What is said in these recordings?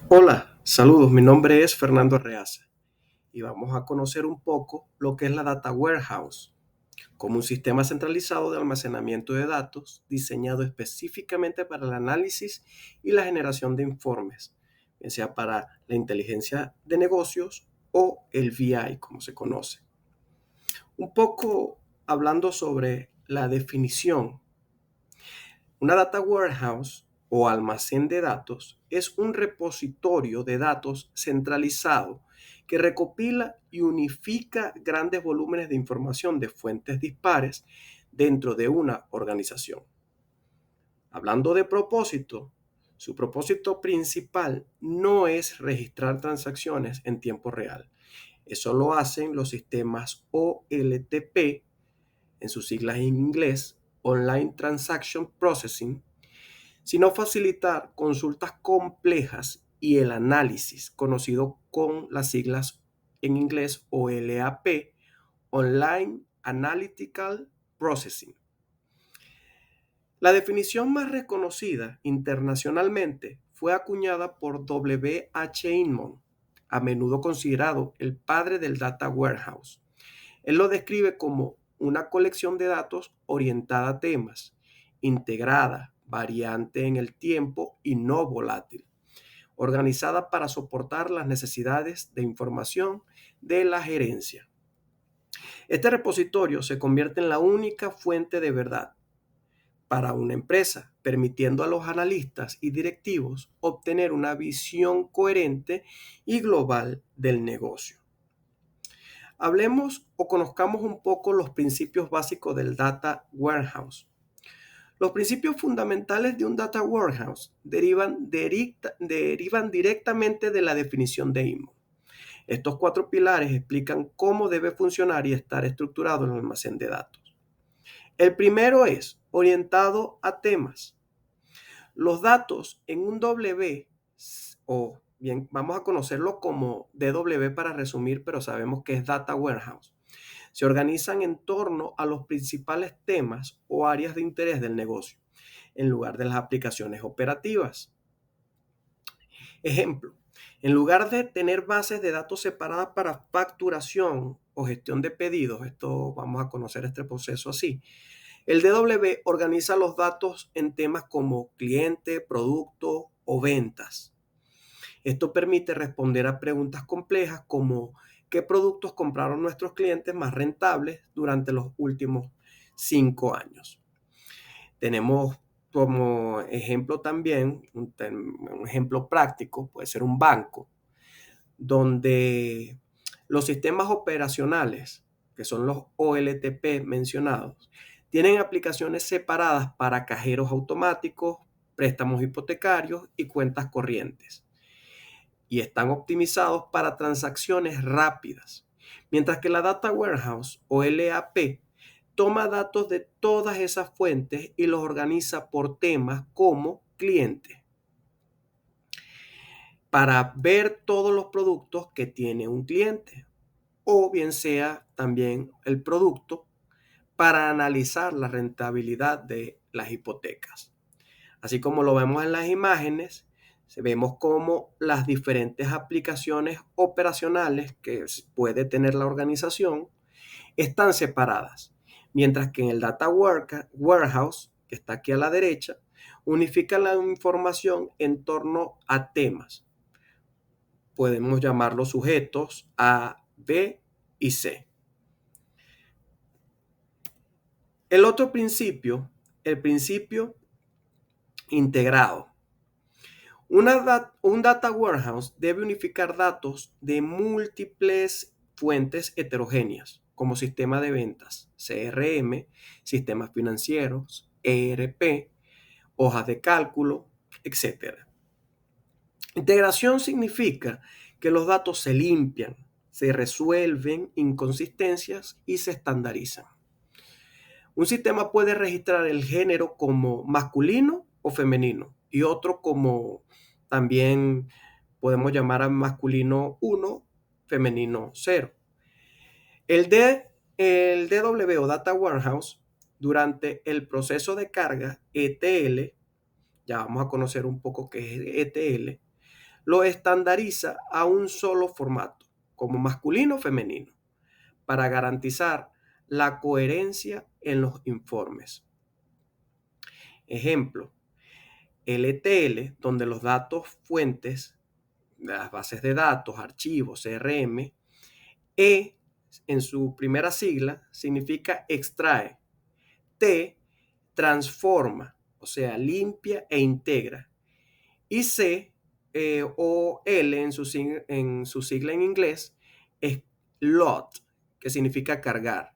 Hola, saludos, mi nombre es Fernando Reaza y vamos a conocer un poco lo que es la Data Warehouse, como un sistema centralizado de almacenamiento de datos diseñado específicamente para el análisis y la generación de informes, bien sea para la inteligencia de negocios o el BI, como se conoce. Un poco hablando sobre la definición. Una data warehouse o almacén de datos es un repositorio de datos centralizado que recopila y unifica grandes volúmenes de información de fuentes dispares dentro de una organización. Hablando de propósito, su propósito principal no es registrar transacciones en tiempo real. Eso lo hacen los sistemas OLTP, en sus siglas en inglés, Online Transaction Processing, sino facilitar consultas complejas y el análisis, conocido con las siglas en inglés OLAP, Online Analytical Processing. La definición más reconocida internacionalmente fue acuñada por W. H. Inman, a menudo considerado el padre del Data Warehouse. Él lo describe como una colección de datos orientada a temas, integrada, variante en el tiempo y no volátil, organizada para soportar las necesidades de información de la gerencia. Este repositorio se convierte en la única fuente de verdad para una empresa, permitiendo a los analistas y directivos obtener una visión coherente y global del negocio. Hablemos o conozcamos un poco los principios básicos del Data Warehouse. Los principios fundamentales de un Data Warehouse derivan directamente de la definición de IMO. Estos cuatro pilares explican cómo debe funcionar y estar estructurado el almacén de datos. El primero es orientado a temas. Los datos en un W, o bien vamos a conocerlo como DW para resumir, pero sabemos que es Data Warehouse, se organizan en torno a los principales temas o áreas de interés del negocio, en lugar de las aplicaciones operativas. Ejemplo, en lugar de tener bases de datos separadas para facturación o gestión de pedidos, esto vamos a conocer este proceso así, el DW organiza los datos en temas como cliente, producto o ventas. Esto permite responder a preguntas complejas como qué productos compraron nuestros clientes más rentables durante los últimos 5 años. Tenemos como ejemplo también, un ejemplo práctico, puede ser un banco, donde los sistemas operacionales, que son los OLTP mencionados, tienen aplicaciones separadas para cajeros automáticos, préstamos hipotecarios y cuentas corrientes, y están optimizados para transacciones rápidas, mientras que la Data Warehouse o LAP toma datos de todas esas fuentes y los organiza por temas como cliente para ver todos los productos que tiene un cliente, o bien sea también el producto para analizar la rentabilidad de las hipotecas. Así como lo vemos en las imágenes, vemos cómo las diferentes aplicaciones operacionales que puede tener la organización están separadas, mientras que en el Data Warehouse, que está aquí a la derecha, unifica la información en torno a temas. Podemos llamarlos sujetos A, B y C. El otro principio, el principio integrado. Un data warehouse debe unificar datos de múltiples fuentes heterogéneas, como sistema de ventas, CRM, sistemas financieros, ERP, hojas de cálculo, etc. Integración significa que los datos se limpian, se resuelven inconsistencias y se estandarizan. Un sistema puede registrar el género como masculino o femenino y otro como también podemos llamar a masculino 1, femenino 0. El, el DW o Data Warehouse, durante el proceso de carga ETL, ya vamos a conocer un poco qué es ETL, lo estandariza a un solo formato, como masculino o femenino, para garantizar la coherencia en los informes. Ejemplo, el ETL, donde los datos fuentes, las bases de datos, archivos, CRM, E en su primera sigla significa extrae, T transforma, o sea, limpia e integra, y C o L en su sigla en inglés es load, que significa cargar.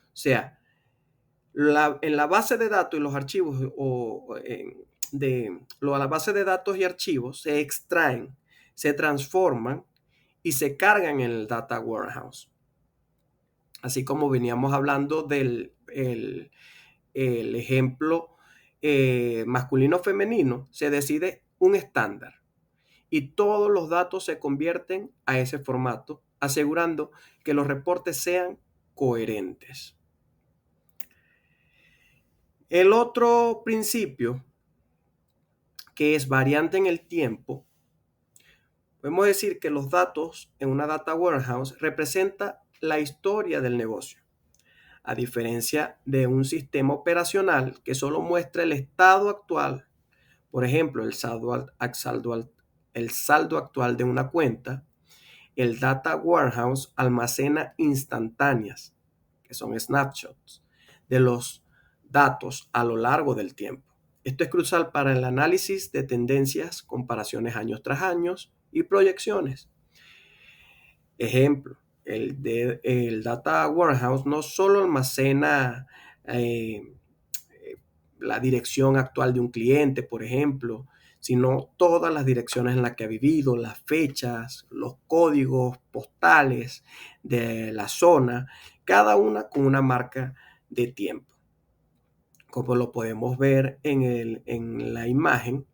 O sea, en la base de datos y los archivos la base de datos y archivos se extraen, se transforman y se cargan en el Data Warehouse. Así como veníamos hablando del el ejemplo masculino-femenino, se decide un estándar y todos los datos se convierten a ese formato, asegurando que los reportes sean coherentes. El otro principio, que es variante en el tiempo, podemos decir que los datos en una data warehouse representa la historia del negocio, a diferencia de un sistema operacional que solo muestra el estado actual. Por ejemplo, el saldo actual de una cuenta. El Data Warehouse almacena instantáneas, que son snapshots, de los datos a lo largo del tiempo. Esto es crucial para el análisis de tendencias, comparaciones años tras años y proyecciones. Ejemplo, el Data Warehouse no solo almacena la dirección actual de un cliente, por ejemplo, sino todas las direcciones en las que ha vivido, las fechas, los códigos postales de la zona, cada una con una marca de tiempo. Como lo podemos ver en la imagen,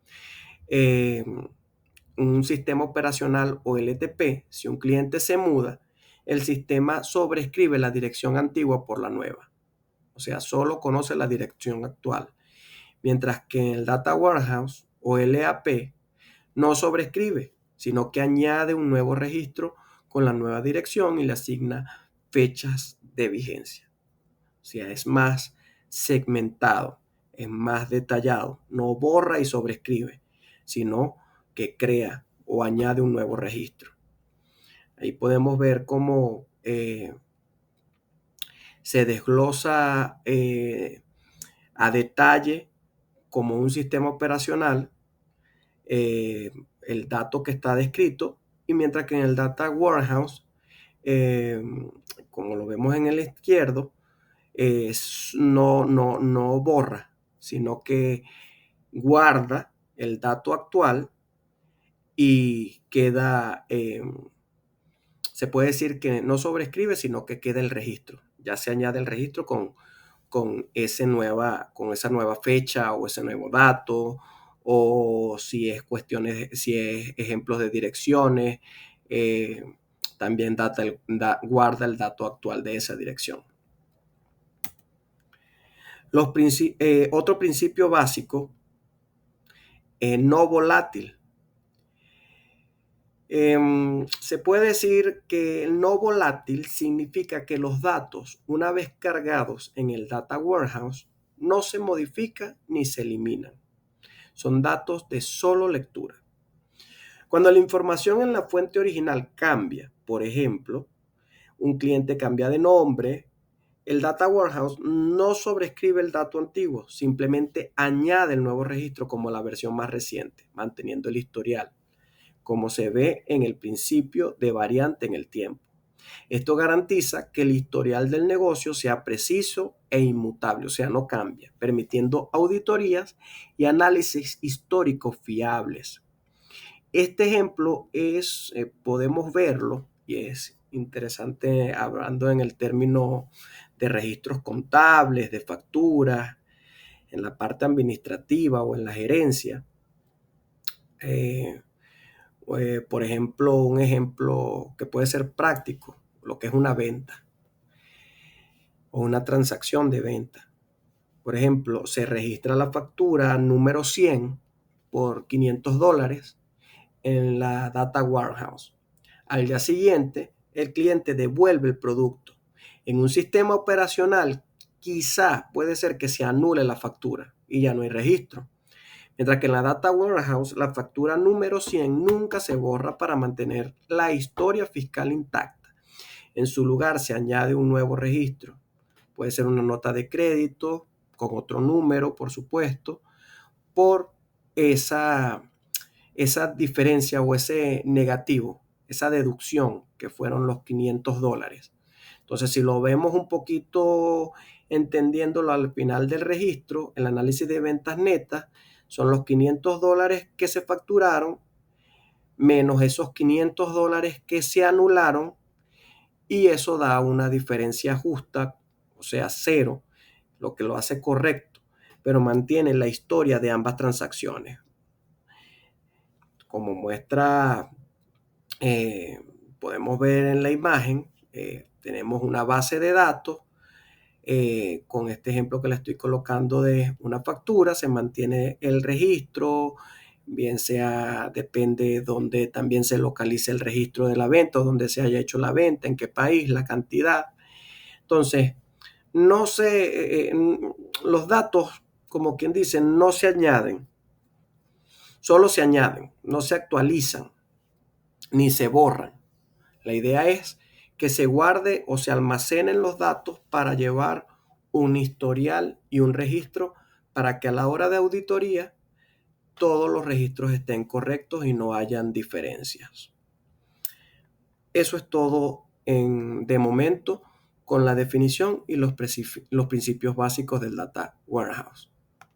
un sistema operacional o LTP, si un cliente se muda, el sistema sobrescribe la dirección antigua por la nueva. O sea, solo conoce la dirección actual. Mientras que en el Data Warehouse o LAP no sobrescribe, sino que añade un nuevo registro con la nueva dirección y le asigna fechas de vigencia. O sea, es más segmentado, es más detallado, no borra y sobrescribe, sino que crea o añade un nuevo registro. Ahí podemos ver cómo se desglosa a detalle como un sistema operacional el dato que está descrito, y mientras que en el Data Warehouse, como lo vemos en el izquierdo, no borra, sino que guarda el dato actual y queda, se puede decir que no sobrescribe, sino que queda el registro. Ya se añade el registro con esa nueva fecha o ese nuevo dato, o si es si es ejemplos de direcciones, también guarda el dato actual de esa dirección. Otro principio básico, no volátil. Se puede decir que el no volátil significa que los datos, una vez cargados en el Data Warehouse, no se modifican ni se eliminan. Son datos de solo lectura. Cuando la información en la fuente original cambia, por ejemplo, un cliente cambia de nombre, el Data Warehouse no sobrescribe el dato antiguo, simplemente añade el nuevo registro como la versión más reciente, manteniendo el historial, como se ve en el principio de variante en el tiempo. Esto garantiza que el historial del negocio sea preciso e inmutable, o sea, no cambia, permitiendo auditorías y análisis históricos fiables. Este ejemplo podemos verlo, y es interesante hablando en el término de registros contables, de facturas, en la parte administrativa o en la gerencia. Por ejemplo, un ejemplo que puede ser práctico, lo que es una venta o una transacción de venta. Por ejemplo, se registra la factura número 100 por $500 en la Data Warehouse. Al día siguiente, el cliente devuelve el producto. En un sistema operacional, quizá puede ser que se anule la factura y ya no hay registro. Mientras que en la Data Warehouse, la factura número 100 nunca se borra para mantener la historia fiscal intacta. En su lugar se añade un nuevo registro. Puede ser una nota de crédito con otro número, por supuesto, por esa diferencia o ese negativo, esa deducción que fueron los $500. Entonces, si lo vemos un poquito entendiéndolo al final del registro, el análisis de ventas netas, son los $500 que se facturaron menos esos $500 que se anularon, y eso da una diferencia justa, o sea, cero, lo que lo hace correcto, pero mantiene la historia de ambas transacciones. Como muestra, podemos ver en la imagen, tenemos una base de datos. Con este ejemplo que le estoy colocando de una factura, se mantiene el registro, bien sea, depende donde también se localice el registro de la venta o donde se haya hecho la venta, en qué país, la cantidad. Entonces, no se, los datos, como quien dice, no se añaden, solo se añaden, no se actualizan ni se borran. La idea es que se guarde o se almacenen los datos para llevar un historial y un registro para que a la hora de auditoría todos los registros estén correctos y no hayan diferencias. Eso es todo de momento con la definición y los principios básicos del Data Warehouse.